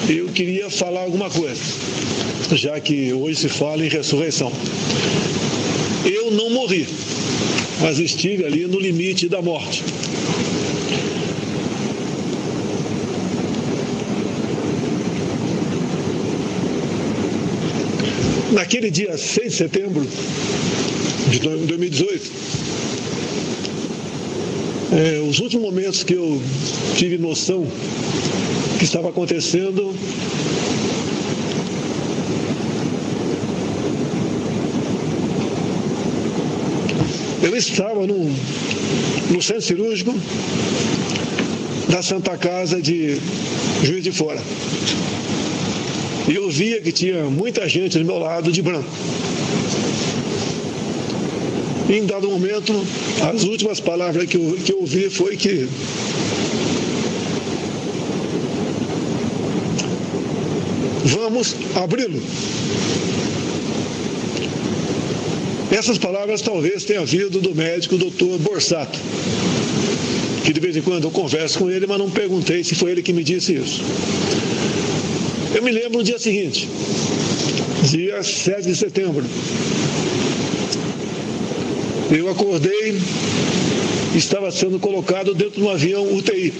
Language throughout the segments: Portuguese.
eu queria falar alguma coisa, já que hoje se fala em ressurreição. Eu não morri, mas estive ali no limite da morte. Naquele dia 6 de setembro de 2018, os últimos momentos que eu tive noção que estava acontecendo, eu estava no centro cirúrgico da Santa Casa de Juiz de Fora. E eu via que tinha muita gente do meu lado de branco. E em dado momento, as últimas palavras que eu ouvi foi que vamos abri-lo. Essas palavras talvez tenham vindo do médico Dr. Borsato, que de vez em quando eu converso com ele, mas não perguntei se foi ele que me disse isso. Eu me lembro no dia seguinte, dia 7 de setembro. Eu acordei, estava sendo colocado dentro de um avião UTI.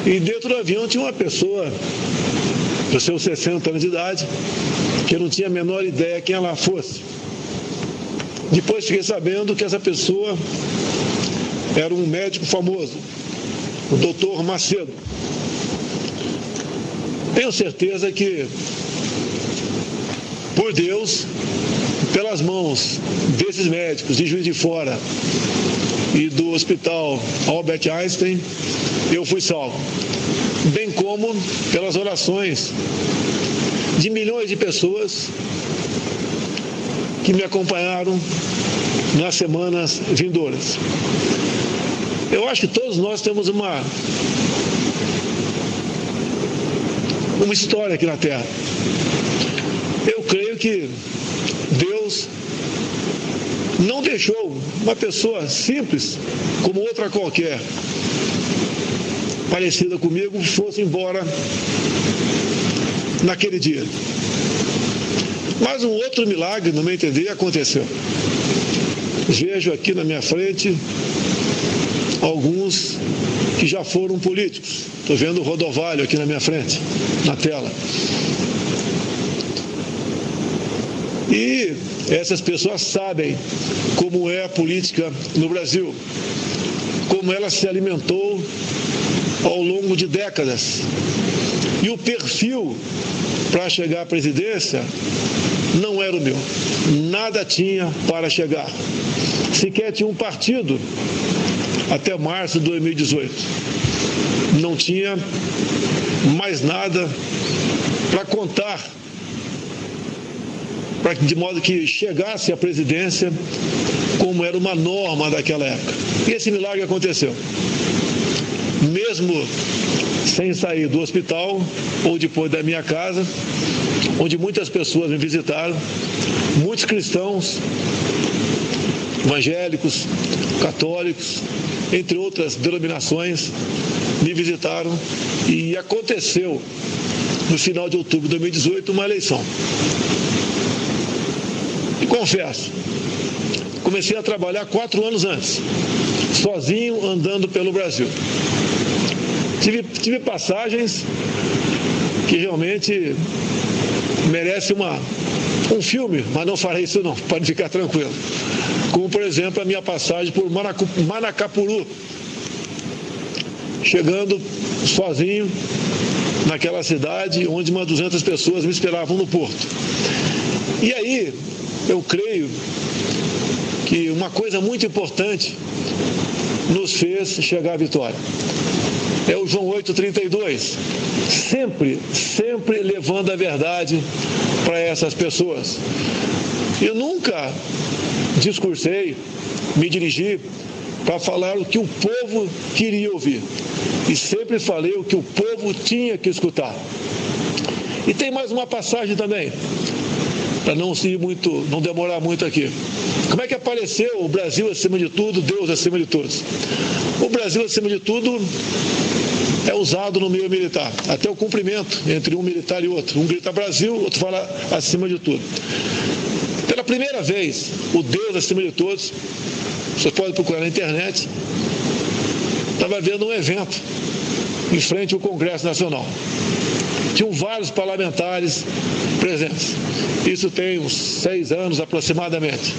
E dentro do avião tinha uma pessoa, dos seus 60 anos de idade, que eu não tinha a menor ideia quem ela fosse. Depois fiquei sabendo que essa pessoa era um médico famoso, o Dr. Macedo. Tenho certeza que, por Deus, pelas mãos desses médicos de Juiz de Fora e do Hospital Albert Einstein, eu fui salvo. Bem como pelas orações de milhões de pessoas que me acompanharam nas semanas vindouras. Eu acho que todos nós temos uma história aqui na Terra. Eu creio que Deus não deixou uma pessoa simples, como outra qualquer, parecida comigo, fosse embora naquele dia. Mas um outro milagre, no meu entender, aconteceu. Vejo aqui na minha frente alguns que já foram políticos. Estou vendo o Rodovalho aqui na minha frente, na tela. E essas pessoas sabem como é a política no Brasil, como ela se alimentou ao longo de décadas. E o perfil para chegar à presidência não era o meu. Nada tinha para chegar. Sequer tinha um partido até março de 2018. Não tinha mais nada para contar, de modo que chegasse à presidência como era uma norma daquela época. E esse milagre aconteceu. Mesmo sem sair do hospital ou depois da minha casa, onde muitas pessoas me visitaram, muitos cristãos, evangélicos, católicos, entre outras denominações, me visitaram, e aconteceu no final de outubro de 2018 uma eleição. E confesso, comecei a trabalhar 4 anos antes, sozinho, andando pelo Brasil. Tive passagens que realmente merecem um filme, mas não farei isso não, pode ficar tranquilo. Como, por exemplo, a minha passagem por Manacapuru, chegando sozinho naquela cidade onde umas 200 pessoas me esperavam no porto. E aí, eu creio que uma coisa muito importante nos fez chegar à vitória. É o João 8,32, sempre levando a verdade para essas pessoas. Eu nunca discursei, me dirigi para falar o que o povo queria ouvir. E sempre falei o que o povo tinha que escutar. E tem mais uma passagem também, para não demorar muito aqui. Como é que apareceu o Brasil acima de tudo, Deus acima de todos? O Brasil acima de tudo é usado no meio militar, até o cumprimento entre um militar e outro. Um grita Brasil, o outro fala acima de tudo. Pela primeira vez, o Deus acima de todos, você pode procurar na internet, estava vendo um evento em frente ao Congresso Nacional. Tinham vários parlamentares presentes. Isso tem uns 6 anos aproximadamente.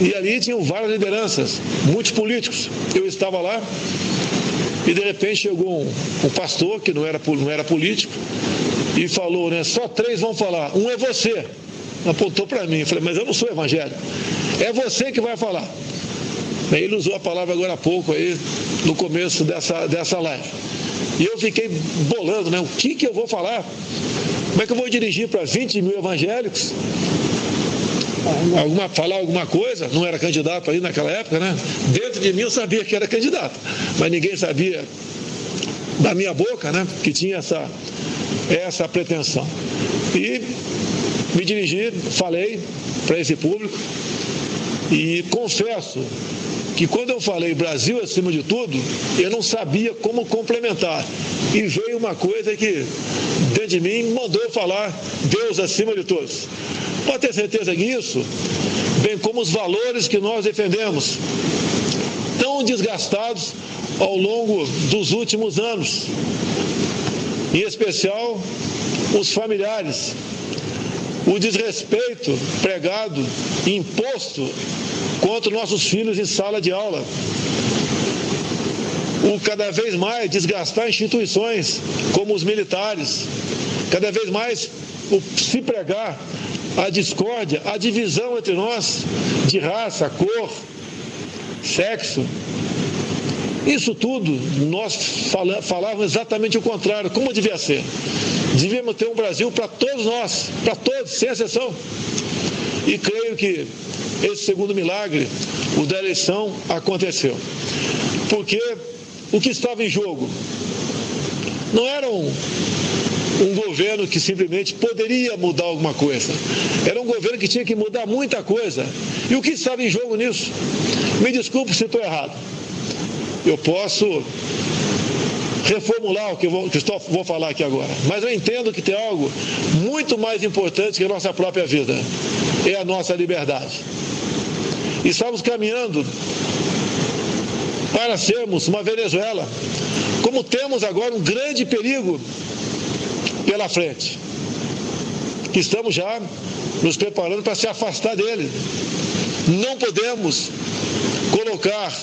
E ali tinham várias lideranças, muitos políticos. Eu estava lá e de repente chegou um pastor que não era político e falou, né, só 3 vão falar, um é você. Apontou para mim, eu falei, mas eu não sou evangélico. É você que vai falar. Ele usou a palavra agora há pouco aí, no começo dessa live. E eu fiquei bolando, né? O que eu vou falar? Como é que eu vou dirigir para 20 mil evangélicos? Falar alguma coisa? Não era candidato aí naquela época, né? Dentro de mim eu sabia que era candidato, mas ninguém sabia da minha boca, né? Que tinha essa pretensão. E me dirigi, falei para esse público e confesso que quando eu falei Brasil acima de tudo, eu não sabia como complementar. E veio uma coisa que, dentro de mim, mandou falar Deus acima de todos. Pode ter certeza que isso, bem como os valores que nós defendemos, tão desgastados ao longo dos últimos anos, em especial os familiares, o desrespeito pregado e imposto contra nossos filhos em sala de aula, o cada vez mais desgastar instituições como os militares, cada vez mais se pregar a discórdia, a divisão entre nós de raça, cor, sexo. Isso tudo nós falávamos exatamente o contrário, como devia ser. Devíamos ter um Brasil para todos nós, para todos, sem exceção. E creio que esse segundo milagre, o da eleição, aconteceu. Porque o que estava em jogo não era um governo que simplesmente poderia mudar alguma coisa. Era um governo que tinha que mudar muita coisa. E o que estava em jogo nisso? Me desculpe se estou errado. Eu posso reformular o que eu vou falar aqui agora. Mas eu entendo que tem algo muito mais importante que a nossa própria vida. É a nossa liberdade. E estamos caminhando para sermos uma Venezuela. Como temos agora um grande perigo pela frente, que estamos já nos preparando para se afastar dele. Não podemos colocar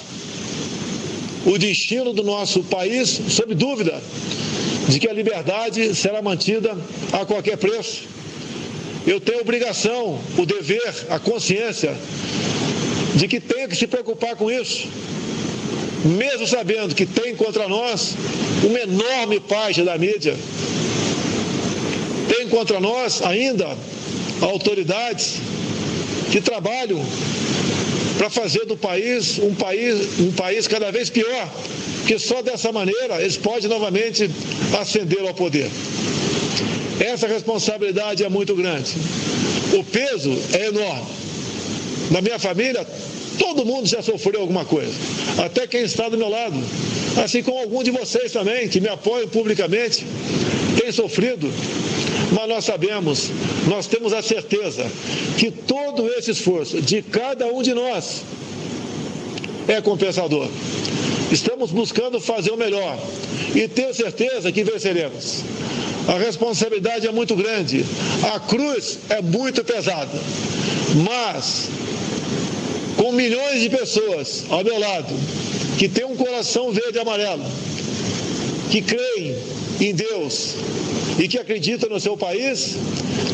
o destino do nosso país sob dúvida de que a liberdade será mantida a qualquer preço. Eu tenho a obrigação, o dever, a consciência de que tenho que se preocupar com isso, mesmo sabendo que tem contra nós uma enorme parte da mídia, tem contra nós ainda autoridades que trabalham para fazer do país um país cada vez pior, porque só dessa maneira eles podem novamente ascender ao poder. Essa responsabilidade é muito grande. O peso é enorme. Na minha família, todo mundo já sofreu alguma coisa, até quem está do meu lado, assim como alguns de vocês também, que me apoiam publicamente, têm sofrido. Mas nós sabemos, nós temos a certeza que todo esse esforço de cada um de nós é compensador. Estamos buscando fazer o melhor e tenho certeza que venceremos. A responsabilidade é muito grande, a cruz é muito pesada, mas com milhões de pessoas ao meu lado, que têm um coração verde e amarelo, que creem em Deus e que acreditam no seu país,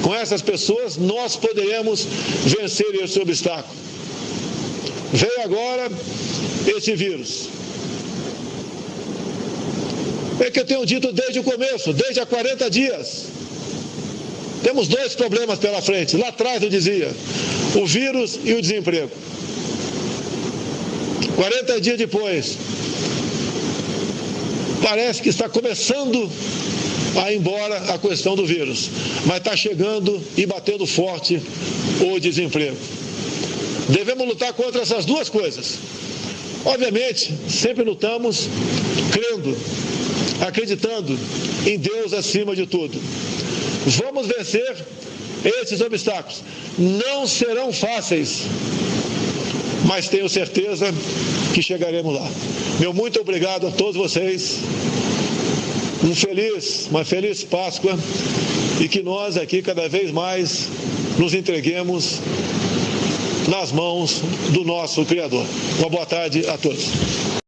com essas pessoas nós poderemos vencer esse obstáculo. Veio agora esse vírus. É que eu tenho dito desde o começo, desde há 40 dias. Temos 2 problemas pela frente. Lá atrás eu dizia, o vírus e o desemprego. 40 dias depois, parece que está começando a ir embora a questão do vírus, mas está chegando e batendo forte o desemprego. Devemos lutar contra essas 2 coisas. Obviamente, sempre lutamos crendo, acreditando em Deus acima de tudo. Vamos vencer esses obstáculos. Não serão fáceis, mas tenho certeza que chegaremos lá. Meu muito obrigado a todos vocês. Uma feliz Páscoa e que nós aqui cada vez mais nos entreguemos nas mãos do nosso Criador. Uma boa tarde a todos.